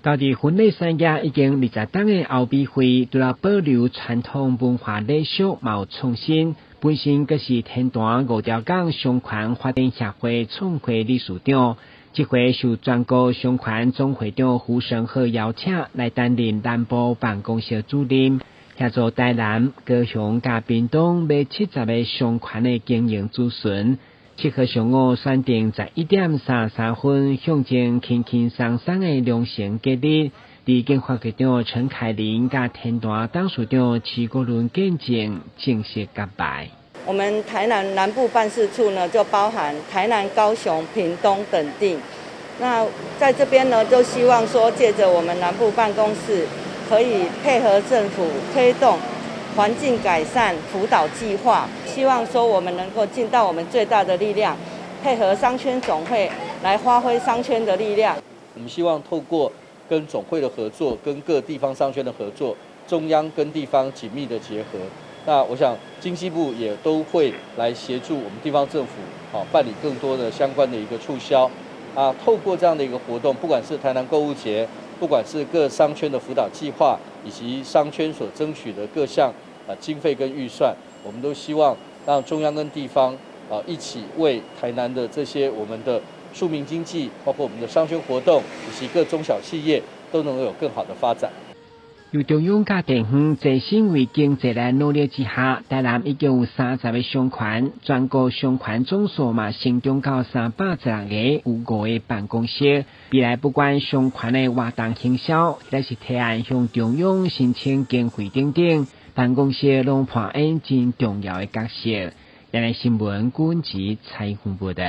到底婚礼产业已经20档的后避会，除了保留传统文化礼俗冇创新，本身阁是天坛五条港商圈发展协会创会理事长。这回受全国商圈总会长胡胜和邀请来担任南部办公室主任，协助台南、高雄甲屏东每70个商圈的经营咨询。7号上午选定11:33分，向前轻轻松松的良性节日，立经发局长陈凯琳甲天坛董事长齐国伦见证正式揭牌。我们台南南部办事处呢，就包含台南、高雄、屏东等地。那在这边呢，就希望说，借着我们南部办公室，可以配合政府推动环境改善辅导计划，希望说我们能够尽到我们最大的力量，配合商圈总会来发挥商圈的力量。我们希望透过跟总会的合作，跟各地方商圈的合作，中央跟地方紧密的结合。那我想经济部也都会来协助我们地方政府办理更多的相关的一个促销透过这样的一个活动，不管是台南购物节，不管是各商圈的辅导计划，以及商圈所争取的各项经费跟预算，我们都希望让中央跟地方一起为台南的这些我们的庶民经济，包括我们的商圈活动以及各中小企业都能够有更好的发展。由中央甲地方齐心为经济来努力之下，台南已经有30个商圈，全国商圈总数嘛成长到310个，有5个办公室。未来不管商圈的活动行销，还是提案向中央申请经费等等，办公室拢扮演真重要的角色。今日新闻，阮子采访报道。